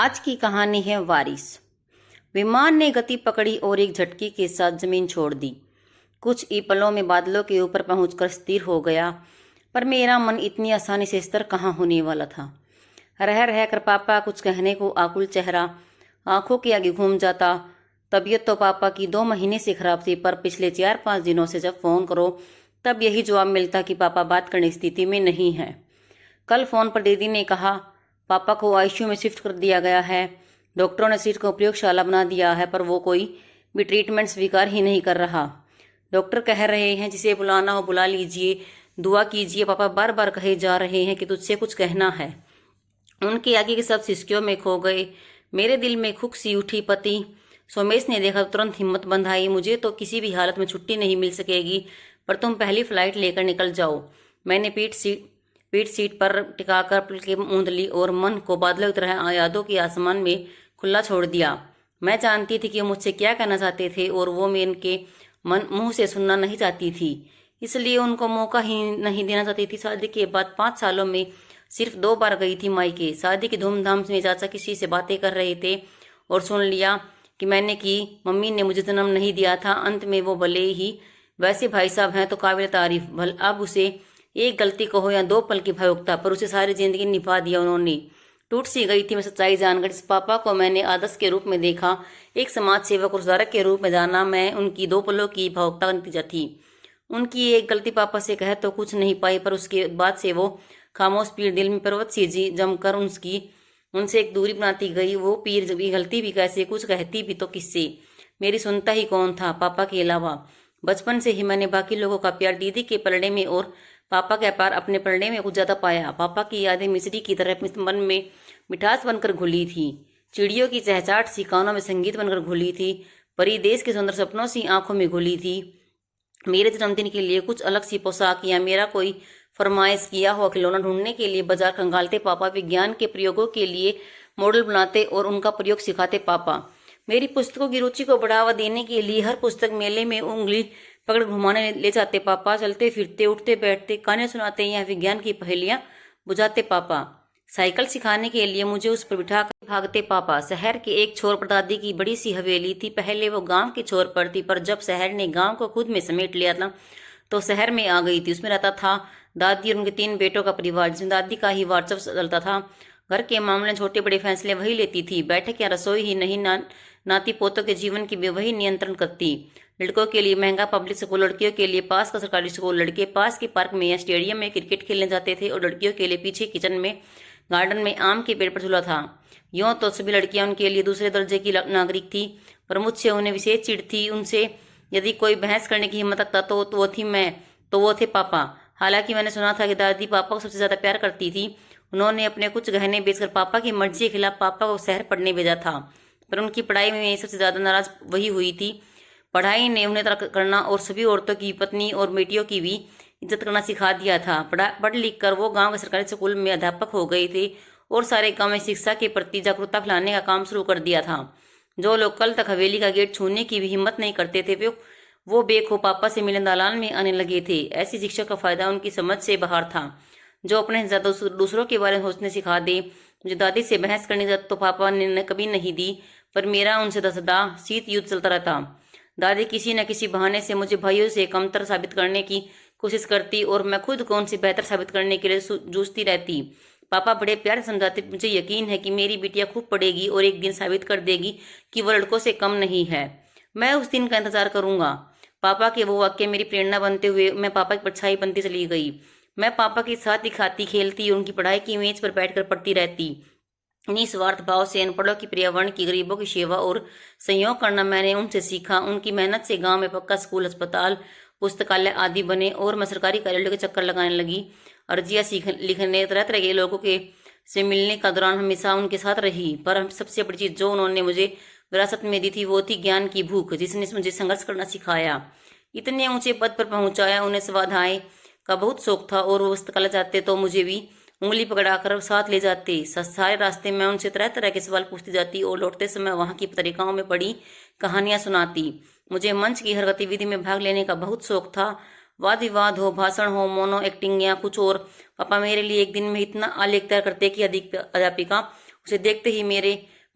आज की कहानी है वारिस। विमान ने गति पकड़ी और एक झटके के साथ जमीन छोड़ दी। कुछ ही पलों में बादलों के ऊपर पहुंचकर स्थिर हो गया, पर मेरा मन इतनी आसानी से स्थिर कहाँ होने वाला था। रह रह कर पापा कुछ कहने को आकुल चेहरा आंखों के आगे घूम जाता। तबीयत तो पापा की 2 महीने से खराब थी, पर पिछले 4-5 दिनों से जब फोन करो तब यही जवाब मिलता कि पापा बात करने की स्थिति में नहीं है। कल फोन पर दीदी ने कहा पापा को आईसीयू में शिफ्ट कर दिया गया है। डॉक्टरों ने सीट को प्रयोगशाला बना दिया है, पर वो कोई भी ट्रीटमेंट स्वीकार ही नहीं कर रहा। डॉक्टर कह रहे हैं जिसे बुलाना हो बुला लीजिए, दुआ कीजिए। पापा बार बार कहे जा रहे हैं कि तुझसे कुछ कहना है। उनके आगे के सब सिसकियों में खो गए। मेरे दिल में खुक सी उठी। पति सोमेश ने देखा, तुरंत हिम्मत बंधाई। मुझे तो किसी भी हालत में छुट्टी नहीं मिल सकेगी, पर तुम पहली फ्लाइट लेकर निकल जाओ। मैंने पीठ सीट पर टिकाकर पलकें मूंद ली और मन को बादलों की तरह यादों के आसमान में खुला छोड़ दिया। मैं जानती थी कि मुझसे क्या कहना चाहते थे और वो मैं इनके मुंह से सुनना नहीं चाहती थी, इसलिए उनको मौका ही नहीं देना चाहती थी। शादी के बाद 5 सालों में सिर्फ 2 बार गई थी मायके। शादी की धूमधाम में चाचा किसी से बातें कर रहे थे और सुन लिया कि मैंने की मम्मी ने मुझे जन्म नहीं दिया था। अंत में वो भले ही वैसे भाई साहब हैं तो काबिल तारीफ। भल अब उसे एक गलती कहो या 2 पल की भयुक्ता, पर उसे सारी जिंदगी निभा दिया उन्होंने। टूट सी गई थी मैं सच्चाई जानकर। इस पापा को मैंने आदर्श के रूप में देखा, एक समाज सेवक और सुधारक के रूप में जाना। मैं उनकी 2 पलों की भावुकता का नतीजा थी। उनकी एक गलती पापा से कह तो कुछ नहीं पाई, पर उसके बाद से वो खामोश पीर दिल में पर्वत सी जी जमकर उनसे एक दूरी बनाती गई। वो पीर भी गलती भी कैसे, कुछ कहती भी तो किससे। मेरी सुनता ही कौन था पापा के अलावा। बचपन से ही मैंने बाकी लोगों का प्यार दीदी के पलड़े में और पापा के प्यार अपने पलड़े में कुछ ज्यादा पाया। पापा की यादें मिश्री की तरह मन में मिठास बनकर घुली थी। चिड़ियों की चहचहाट सी कानों में संगीत बनकर घुली थी। परी देश के सुंदर सपनों सी आंखों में घुली थी। मेरे जन्मदिन के लिए कुछ अलग सी पोशाक या मेरा कोई फरमाइश किया हुआ खिलौना ढूंढने के लिए बाजार खंगालते पापा। विज्ञान के प्रयोगों के लिए मॉडल बनाते और उनका प्रयोग सिखाते पापा। मेरी पुस्तकों की रुचि को बढ़ावा देने के लिए हर पुस्तक मेले में उंगली पकड़ घुमाने ले जाते पापा। चलते फिरते उठते बैठते कहानियां सुनाते या विज्ञान की पहेलियां बुझाते पापा। साइकिल सिखाने के लिए मुझे उस पर बिठा कर भागते पापा। शहर के एक छोर पर दादी की बड़ी सी हवेली थी। पहले वो गांव के छोर पर थी, पर जब शहर ने गांव को खुद में समेट लिया था तो शहर में आ गई थी। उसमें रहता था दादी और उनके 3 बेटों का परिवार, जिसमें दादी का ही वर्चस्व चलता था। घर के मामले छोटे बड़े फैसले वही लेती थी। बैठक या रसोई ही नहीं, नाती पोतों के जीवन की वही नियंत्रण करती। लड़कों के लिए महंगा पब्लिक स्कूल, लड़कियों के लिए पास का सरकारी स्कूल। लड़के पास के पार्क में या स्टेडियम में क्रिकेट खेलने जाते थे और लड़कियों के लिए पीछे किचन में गार्डन में आम के पेड़ पर झूला था। यूं तो सभी लड़कियां उनके लिए दूसरे दर्जे की नागरिक थी, पर मुझसे उन्हें विशेष चिढ़ थी। उनसे यदि कोई बहस करने की हिम्मत रखता तो वो थी मैं, तो वो थे पापा। हालांकि मैंने सुना था कि दादी पापा को सबसे ज्यादा प्यार करती थी। उन्होंने अपने कुछ गहने बेचकर पापा की मर्जी के खिलाफ पापा को शहर पढ़ने भेजा था, पर उनकी पढ़ाई में सबसे ज्यादा नाराज वही हुई थी। पढ़ाई ने उन्हें तरक्की करना और सभी औरतों की, पत्नी और बेटियों की भी इज्जत करना सिखा दिया था। पढ़ लिख कर वो गांव के सरकारी स्कूल में अध्यापक हो गए थे और सारे गांव में शिक्षा के प्रति जागरूकता फैलाने का काम शुरू कर दिया था। जो लोग कल तक हवेली का गेट छूने की भी हिम्मत नहीं करते थे वो बेखो पापा से मिलने दालान में आने लगे थे। ऐसी शिक्षा का फायदा उनकी समझ से बाहर था, जो अपने ज्यादा दूसरों के बारे में सोचने सिखा दे। मुझे दादी से बहस करने की तो पापा ने कभी नहीं दी, पर मेरा उनसे सदा शीत युद्ध चलता रहता। दादी किसी न किसी बहाने से मुझे भाइयों से कमतर साबित करने की कोशिश करती और मैं खुद को उनसे बेहतर साबित करने के लिए जूझती रहती। पापा बड़े प्यार से समझाते, मुझे यकीन है कि मेरी बिटिया खूब पढ़ेगी और एक दिन साबित कर देगी कि वो लड़कों से कम नहीं है। मैं उस दिन का इंतजार करूंगा। पापा के वो वाक्य मेरी प्रेरणा बनते हुए मैं पापा की परछाई बनती चली गई। मैं पापा के साथ ही खाती खेलती, उनकी पढ़ाई की मेज पर बैठकर पढ़ती रहती। निस्वार्थ भाव से अनपढ़ों की, पर्यावरण की, गरीबों की सेवा और सहयोग करना मैंने उनसे सीखा। उनकी मेहनत से गांव में पक्का स्कूल, अस्पताल, पुस्तकालय आदि बने और मैं सरकारी कार्यालयों के चक्कर लगाने लगी। अर्जियां लिखने, तरह तरह के लोगों के से मिलने का दौरान हमेशा उनके साथ रही। पर सबसे बड़ी चीज जो उन्होंने मुझे विरासत में दी थी वो थी ज्ञान की भूख, जिसने मुझे संघर्ष करना सिखाया, इतने ऊंचे पद पर पहुंचाया। उन्हें स्वाध्याय का बहुत शौक था और वो पुस्तकालय जाते तो मुझे भी उंगली पकड़ाकर साथ ले जाते। सारे रास्ते में उनसे तरह तरह के सवाल पूछती जाती और लौटते समय वहां की पत्रिकाओं में पड़ी कहानियां सुनाती। मुझे मंच की हर गतिविधि में भाग लेने का बहुत शौक था। वाद विवाद हो, भाषण हो, मोनो एक्टिंग या कुछ और। पापा मेरे लिए एक दिन में इतना आलेख तैयार करते कि अध्यापिका उसे देखते ही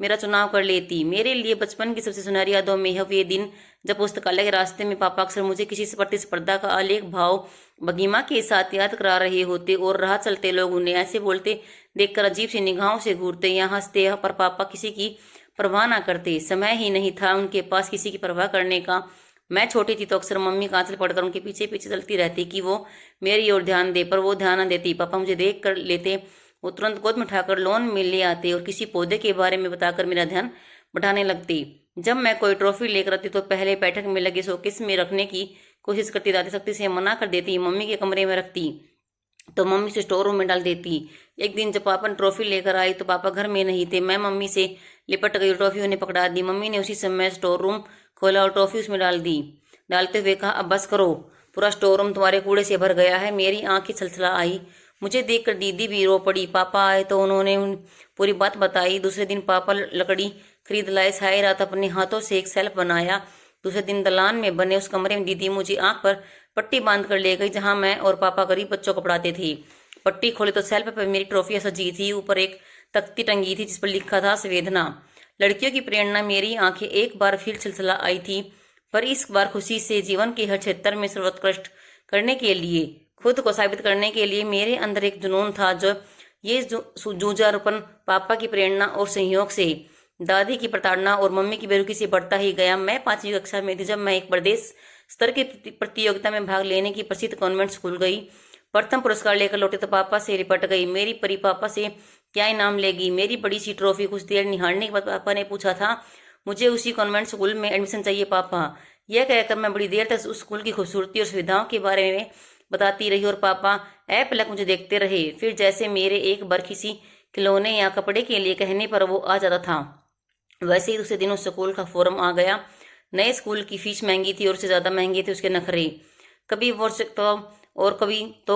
मेरा चुनाव कर लेती। मेरे लिए बचपन की सबसे सुनहरी यादों में है वे दिन जब पुस्तकालय के रास्ते में पापा अक्सर मुझे किसी प्रतिस्पर्धा का आलेख भाव भंगिमा के साथ याद करा रहे होते और राह चलते लोग उन्हें ऐसे बोलते देखकर अजीब सी निगाहों से घूरते या हंसते, पर पापा किसी की परवाह ना करते। समय ही नहीं था उनके पास किसी की परवाह करने का। मैं छोटी थी तो अक्सर मम्मी का आंचल पकड़कर उनके पीछे पीछे चलती रहती कि वो मेरी ओर ध्यान दे, पर वो ध्यान न देती। पापा मुझे देख कर लेते, वो तुरंत गोद में उठाकर लॉन में ले आते और किसी पौधे के बारे में बताकर मेरा ध्यान बढ़ाने लगती। जब मैं कोई ट्रॉफी लेकर आती तो पहले बैठक में लगे शोकेस में रखने की कोशिश करती, दादी सख्ती से मना कर देती, मम्मी के कमरे में रखती तो मम्मी से स्टोर रूम में डाल देती। एक दिन जब पापा ने ट्रॉफी लेकर आई तो पापा घर में नहीं थे। मैं मम्मी से लिपट गई, ट्रॉफी उन्हें पकड़ा दी। मम्मी ने उसी समय स्टोर रूम खोला और ट्रॉफी उसमें डाल दी। डालते हुए कहा, अब बस करो, पूरा स्टोर रूम तुम्हारे कूड़े से भर गया है। मेरी आंखें छलछला आई। मुझे देखकर दीदी भी रो पड़ी। पापा आए तो उन्होंने पूरी बात बताई। दूसरे दिन पापा लकड़ी खरीद लाए। सारी रात अपने हाथों से एक सेल्फ बनाया। दूसरे दिन दलान में बने उस कमरे में दीदी मुझे आंख पर पट्टी बांध कर ले गई जहां मैं और पापा गरीब बच्चों को पढ़ाते थे। पट्टी खोली तो सेल्फ पर मेरी ट्रॉफियां सजी थी। ऊपर एक तख्ती टंगी थी जिस पर लिखा था संवेदना। लड़कियों की प्रेरणा। मेरी आंखें एक बार फिर छलछला आई थी, पर इस बार खुशी से। जीवन के हर क्षेत्र में सर्वोत्कृष्ट करने के लिए, खुद को साबित करने के लिए मेरे अंदर एक जुनून था। जो ये जूझारूपन पापा की प्रेरणा और सहयोग से, दादी की प्रताड़ना और मम्मी की बेरुखी से बढ़ता ही गया। मैं 5वीं कक्षा में थी जब मैं एक प्रदेश स्तर की प्रतियोगिता में भाग लेने की प्रसिद्ध कॉन्वेंट स्कूल गई। प्रथम पुरस्कार लेकर लौटे तो पापा से लिपट गई। मेरी परी पापा से क्या इनाम लेगी। मेरी बड़ी सी ट्रॉफी कुछ देर निहारने के बाद पापा ने पूछा था, मुझे उसी कॉन्वेंट स्कूल में एडमिशन चाहिए पापा। यह कहकर मैं बड़ी देर तक उस स्कूल की खूबसूरती और सुविधाओं के बारे में बताती रही और पापा पलक मुझे देखते रहे। फिर जैसे मेरे एक बार किसी खिलौने या कपड़े के लिए कहने पर वो आ जाता था, वैसे ही दूसरे दिन उस स्कूल का फॉर्म आ गया। नए स्कूल की फीस महंगी थी और उससे ज्यादा महंगे थे उसके नखरे। कभी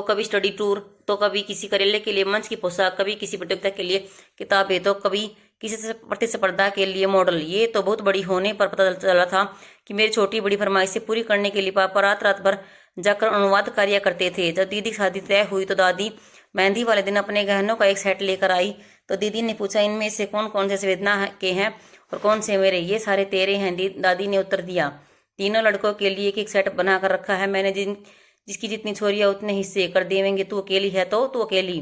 कभी स्टडी टूर, तो कभी किसी करेले के लिए मंच की पोशाक, कभी किसी प्रतियोगिता के लिए किताबें, तो कभी किसी से प्रतिस्पर्धा के लिए मॉडल। ये तो बहुत बड़ी होने पर पता चला था कि मेरी छोटी बड़ी फरमाइशें पूरी करने के लिए पापा रात रात भर जाकर अनुवाद कार्य करते थे। जब दीदी की शादी तय हुई तो दादी मेहंदी वाले दिन अपने गहनों का एक सेट लेकर आई तो दीदी ने पूछा, इनमें से कौन कौन से संवेदना के हैं और कौन से मेरे। ये सारे तेरे हैं, दादी ने उत्तर दिया। तीनों लड़कों के लिए एक एक सेट बना कर रखा है मैंने। जिसकी जितनी छोरियां उतने हिस्से कर देवेंगे। तू अकेली है तो तू अकेली।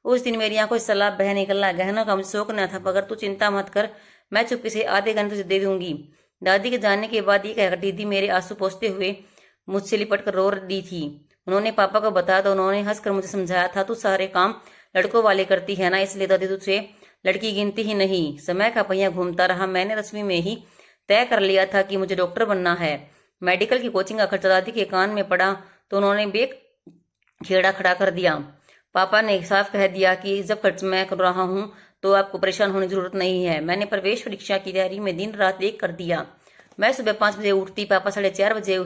उस दिन मेरी आंखों से सलाब बह निकला। गहनों का मुझे शौक न था, मगर तू चिंता मत कर, मैं चुपके से आधे घंटे तुझे दे दूंगी। दादी के जाने के बाद ये कहकर दीदी मेरे आंसू पोंछते हुए मुझसे लिपट कर रो दी थी। उन्होंने पापा को बताया तो उन्होंने हंसकर मुझे समझाया था, तू सारे काम लड़कों वाले करती है ना, इसलिए दादी तुझसे लड़की गिनती ही नहीं। समय का पहिया घूमता रहा। मैंने 10वीं में ही तय कर लिया था कि मुझे डॉक्टर बनना है। मेडिकल की कोचिंग का खर्चा दादी के कान में पड़ा तो उन्होंने बेक खेड़ा खड़ा कर दिया। पापा ने साफ कह दिया कि जब खर्च मैं कर रहा हूँ तो आपको परेशान होने की जरूरत नहीं है। मैंने प्रवेश परीक्षा की तैयारी में दिन रात एक कर दिया। मैं सुबह 5 बजे उठती, पापा 4:30 बजे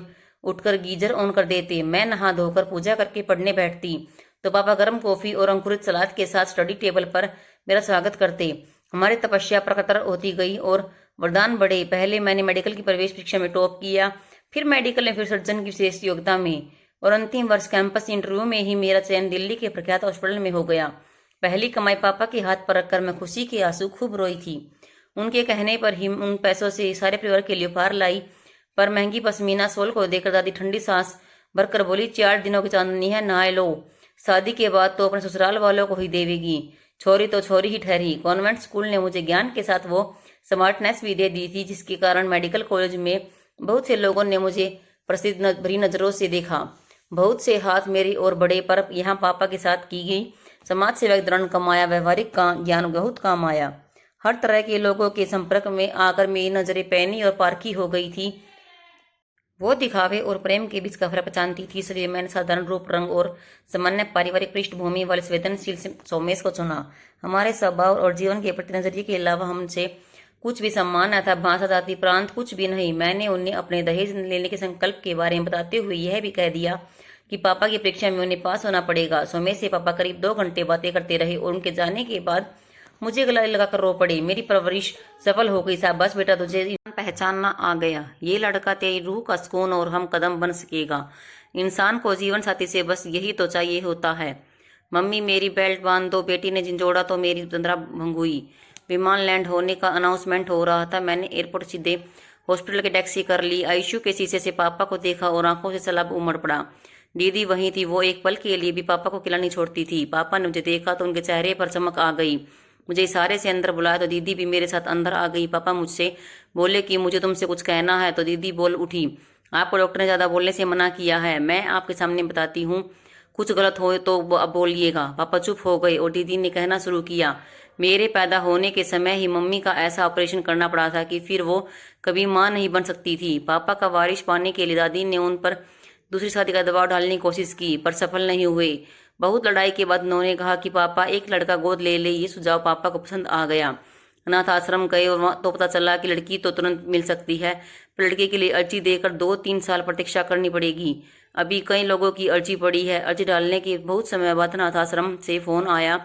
उठकर गीजर ऑन कर देते। मैं नहा धोकर पूजा करके पढ़ने बैठती तो पापा गर्म कॉफी और अंकुरित सलाद के साथ स्टडी टेबल पर मेरा स्वागत करते। हमारी तपस्या प्रकटर होती गई और वरदान बढ़े। पहले मैंने मेडिकल की प्रवेश परीक्षा में टॉप किया, फिर मेडिकल में, फिर सर्जन की विशेष योग्यता में, और अंतिम वर्ष कैंपस इंटरव्यू में ही मेरा चयन दिल्ली के प्रख्यात हॉस्पिटल में हो गया। पहली कमाई पापा के हाथ पर रखकर मैं खुशी के आंसू खूब रोई थी। उनके कहने पर ही उन पैसों से सारे परिवार के लिए उपहार लाई, पर महंगी पश्मीना शॉल को देखकर दादी ठंडी सांस भरकर बोली, 4 दिनों की चांदनी है, नहा लो। शादी के बाद तो अपने ससुराल वालों को ही देवेगी। छोरी तो छोरी ही ठहरी। कॉन्वेंट स्कूल ने मुझे ज्ञान के साथ वो स्मार्टनेस भी दे दी थी जिसके कारण मेडिकल कॉलेज में बहुत से लोगों ने मुझे प्रसिद्ध भरी नजरों से देखा। बहुत से हाथ मेरी ओर बढ़े, पर यहाँ पापा के साथ की गई समाज सेवा के दौरान कमाया व्यवहारिक का ज्ञान बहुत काम आया। हर तरह के लोगों के संपर्क में आकर मेरी नजरें पैनी और पारखी हो गई थी। वो दिखावे और प्रेम के बीच का फर्क पहचानती थी, इसलिए मैंने साधारण रूप, रंग और सामान्य पारिवारिक पृष्ठभूमि वाले संवेदनशील सोमेश को चुना। हमारे स्वभाव और जीवन के प्रति नजरिए के अलावा हमसे कुछ भी सम्मान न था। भाषा, जाति, प्रांत कुछ भी नहीं। मैंने उन्हें अपने दहेज लेने के संकल्प के बारे में बताते हुए यह भी कह दिया कि पापा की परीक्षा में उन्हें पास होना पड़ेगा। सोमेश से पापा करीब 2 घंटे बातें करते रहे और उनके जाने के बाद मुझे गला लगाकर रो पड़े। मेरी परवरिश सफल हो गई। शाबाश बेटा, तुझे पहचानना आ गया। ये लड़का तेरी रूह का सुकून और हम कदम बन सकेगा। इंसान को जीवन साथी से बस यही तो चाहिए होता है। मम्मी मेरी बेल्ट बांध दो, बेटी ने झिंझोड़ा तो मेरी तंद्रा भंगुई। विमान लैंड होने का अनाउंसमेंट हो रहा था। मैंने एयरपोर्ट सीधे हॉस्पिटल की टैक्सी कर ली। आईसीयू के शीशे से पापा को देखा और आंखों से सैलाब उमड़ पड़ा। दीदी वहीं थी। वो एक पल के लिए भी पापा को अकेला नहीं छोड़ती थी। पापा ने मुझे देखा तो उनके चेहरे पर चमक आ गई। मुझे इशारे से अंदर बुलाया तो दीदी भी मेरे साथ अंदर आ गई। पापा मुझसे बोले कि मुझे तुमसे कुछ कहना है, तो दीदी बोल उठी, आपको डॉक्टर ने ज्यादा बोलने से मना किया है। मैं आपके सामने बताती हूँ, कुछ गलत हो तो अब बोलिएगा। पापा चुप हो गए और दीदी ने कहना शुरू किया, मेरे पैदा होने के समय ही मम्मी का ऐसा ऑपरेशन करना पड़ा था कि फिर वो कभी मां नहीं बन सकती थी। पापा का वारिस पाने के लिए दादी ने उन पर दूसरी शादी का दबाव डालने की कोशिश की, पर सफल नहीं हुए। बहुत लड़ाई के बाद उन्होंने कहा कि पापा एक लड़का गोद ले ले। ये सुझाव पापा को पसंद आ गया। अनाथ आश्रम गए और वहां तो पता चला कि लड़की तो तुरंत मिल सकती है, पर लड़के के लिए अर्जी देकर 2-3 साल प्रतीक्षा करनी पड़ेगी। अभी कई लोगों की अर्जी पड़ी है। अर्जी डालने के बहुत समय बाद अनाथ आश्रम से फोन आया।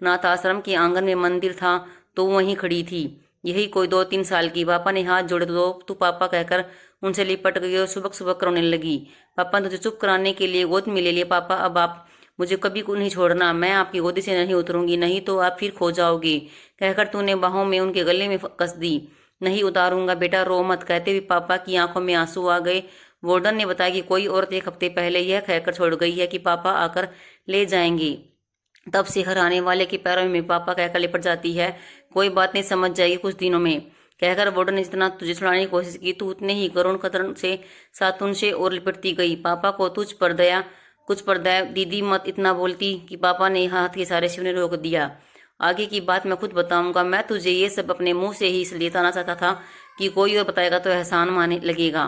अनाथ आश्रम के आंगन में मंदिर था तो वहीं खड़ी थी, यही कोई 2-3 साल की। पापा ने हाथ जोड़े तो तू पापा कहकर उनसे लिपट गई और सुबह सुबह रोने लगी। पापा ने तुझे चुप कराने के लिए गोद में ले लिया। पापा अब आप मुझे कभी को नहीं छोड़ना, मैं आपकी गोदी से नहीं उतरूंगी, नहीं तो आप फिर खो जाओगे, कहकर तूने बाहों में उनके गले में कस दी। नहीं उतारूंगा बेटा, रो मत, कहते हुए पापा की आंखों में आंसू आ गए। वार्डन ने बताया कि कोई औरत 1 हफ्ते पहले यह कहकर छोड़ गई है कि पापा आकर ले जाएंगे। तब से हर आने वाले के पैरों में पापा कहकर लिपट जाती है, कोई बात नहीं, समझ जाएगी कुछ दिनों में, कहकर वार्डन ने जितना तुझे छुड़ाने की कोशिश की तू उतने ही करुण कतरन से साथ उनसे और लिपटती गई। पापा को तुझ पर दया, कुछ पर दया, दीदी मत इतना बोलती कि पापा ने हाथ के इशारे से उन्हें रोक दिया। आगे की बात मैं खुद बताऊंगा। मैं तुझे ये सब अपने मुंह से ही इसलिए बताना चाहता था कि कोई और बताएगा तो एहसान माने लगेगा,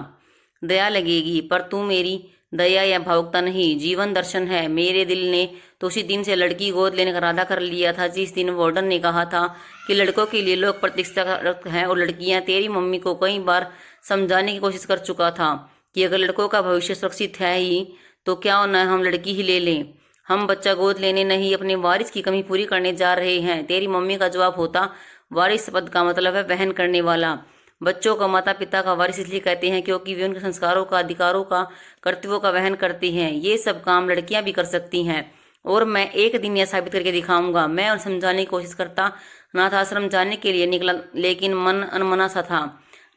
दया लगेगी, पर तू मेरी दया या भावुकता नहीं, जीवन दर्शन है। मेरे दिल ने तो उसी दिन से लड़की गोद लेने का इरादा कर लिया था जिस दिन वार्डन ने कहा था कि लड़कों के लिए लोग प्रतिष्ठा हैं और लड़कियां। तेरी मम्मी को कई बार समझाने की कोशिश कर चुका था कि अगर लड़कों का भविष्य सुरक्षित है ही तो क्या न हम लड़की ही ले लें। हम बच्चा गोद लेने नहीं, अपने वारिस की कमी पूरी करने जा रहे हैं। तेरी मम्मी का जवाब होता, वारिस पद का मतलब है वहन करने वाला। बच्चों को माता पिता का वारिस इसलिए कहते हैं क्योंकि वे उनके संस्कारों का, अधिकारों का, कर्तव्यों का वहन करते हैं। ये सब काम लड़कियां भी कर सकती हैं और मैं एक दिन यह साबित करके दिखाऊंगा। मैं उन्हें समझाने की कोशिश करता। अनाथ आश्रम जाने के लिए निकला, लेकिन मन अनमना सा था।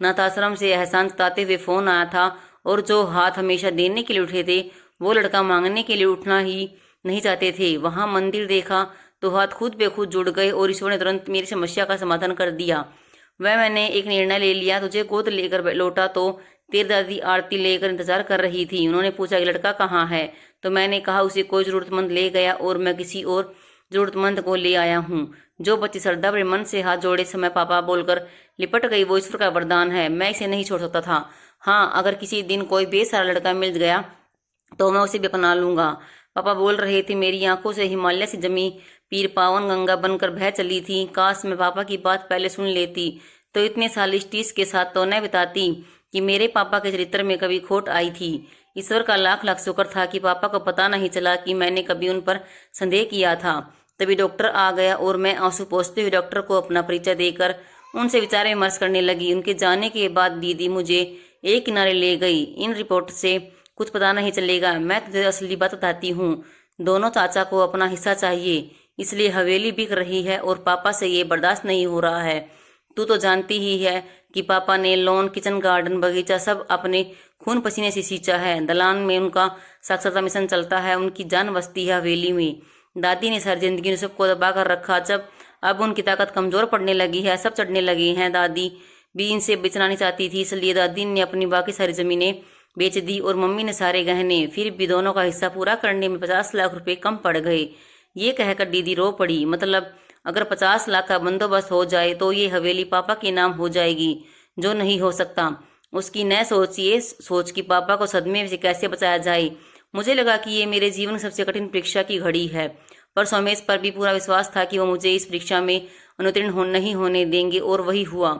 अनाथ आश्रम से एहसान जताते हुए फोन आया था और जो हाथ हमेशा देने के लिए उठे थे वो लड़का मांगने के लिए उठना ही नहीं चाहते थे। वहां मंदिर देखा तो हाथ खुद बे खुद जुड़ गए और ईश्वर ने तुरंत मेरी समस्या का समाधान कर दिया। मैंने एक निर्णय ले लिया। तुझे गोद लेकर लौटा तो तेरी दादी आरती लेकर इंतजार कर रही थी। उन्होंने पूछा कि लड़का कहाँ है, तो मैंने कहा उसे कोई जरूरतमंद ले गया और मैं किसी और जरूरतमंद को ले आया हूँ। जो बच्ची श्रद्धा बड़े मन से हाथ जोड़े समय पापा बोलकर लिपट गई, वो ईश्वर का वरदान है। मैं इसे नहीं छोड़ सकता था। हाँ, अगर किसी दिन कोई बेसहारा लड़का मिल गया तो मैं उसे भी अपना लूंगा। पापा बोल रहे थे। मेरी आंखों से हिमालय से जमी पीर पावन गंगा बनकर बह चली थी। काश मैं पापा की बात पहले सुन लेती तो इतने साल इस टीस के साथ तो न बिताती कि मेरे पापा के चरित्र में कभी खोट आई थी। ईश्वर का लाख लाख शुक्र था कि पापा को पता नहीं चला कि मैंने कभी उन पर संदेह किया था। तभी डॉक्टर आ गया और मैं आंसू पोंछते हुए डॉक्टर को अपना परिचय देकर उनसे विचार विमर्श करने लगी। उनके जाने के बाद दीदी मुझे एक किनारे ले गई। इन रिपोर्ट से कुछ पता नहीं चलेगा, मैं तुझे असली बात बताती हूँ। दोनों चाचा को अपना हिस्सा चाहिए, इसलिए हवेली बिक रही है और पापा से ये बर्दाश्त नहीं हो रहा है। तू तो जानती ही है कि पापा ने लॉन, किचन गार्डन, बगीचा सब अपने खून पसीने से सींचा है। दलान में उनका साक्षरता मिशन चलता है। उनकी जान बसती है हवेली में। दादी ने सारी जिंदगी ने सबको दबा कर रखा। जब अब उनकी ताकत कमजोर पड़ने लगी है, सब चढ़ने लगे हैं। दादी भी इनसे बेचना नहीं चाहती थी, इसलिए दादी ने अपनी बाकी सारी जमीनें बेच दी और मम्मी ने सारे गहने। फिर भी दोनों का हिस्सा पूरा करने में 50 लाख रुपए कम पड़ गए। ये कहकर दीदी रो पड़ी। मतलब अगर 50 लाख का बंदोबस्त हो जाए तो ये हवेली पापा के नाम हो जाएगी, जो नहीं हो सकता। उसकी न सोचिए सोच कि पापा को सदमे से कैसे बचाया जाए। मुझे लगा कि ये मेरे जीवन की सबसे कठिन परीक्षा की घड़ी है, पर सोमेश पर भी पूरा विश्वास था कि वो मुझे इस परीक्षा में अनुत्तीर्ण नहीं होने देंगे, और वही हुआ।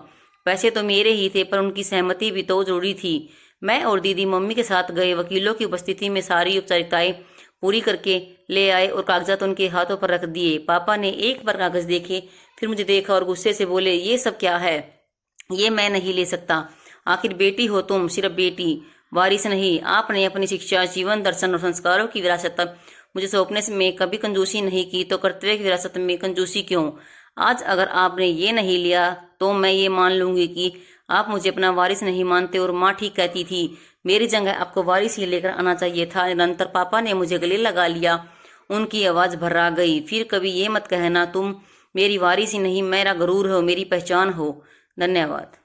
पैसे तो मेरे ही थे, पर उनकी सहमति भी तो जरूरी थी। मैं और दीदी मम्मी के साथ गए। वकीलों की उपस्थिति में सारी औपचारिकताएं पूरी करके ले आए और कागजात उनके हाथों पर रख दिए। पापा ने एक बार कागज देखे, फिर मुझे देखा और गुस्से से बोले, ये सब क्या है? ये मैं नहीं ले सकता। आखिर बेटी हो तुम, सिर्फ बेटी, वारिस नहीं। आपने अपनी शिक्षा, जीवन दर्शन और संस्कारों की विरासत मुझे सौंपने में कभी कंजूसी नहीं की, तो कर्तव्य की विरासत में कंजूसी क्यों? आज अगर आपने ये नहीं लिया तो मैं ये मान लूंगी कि आप मुझे अपना वारिस नहीं मानते। और माँ ठीक कहती थी, मेरी जगह आपको वारिस ही लेकर आना चाहिए था। निरंतर पापा ने मुझे गले लगा लिया। उनकी आवाज भर्रा गई। फिर कभी ये मत कहना तुम मेरी वारिस ही नहीं, मेरा गुरूर हो, मेरी पहचान हो। धन्यवाद।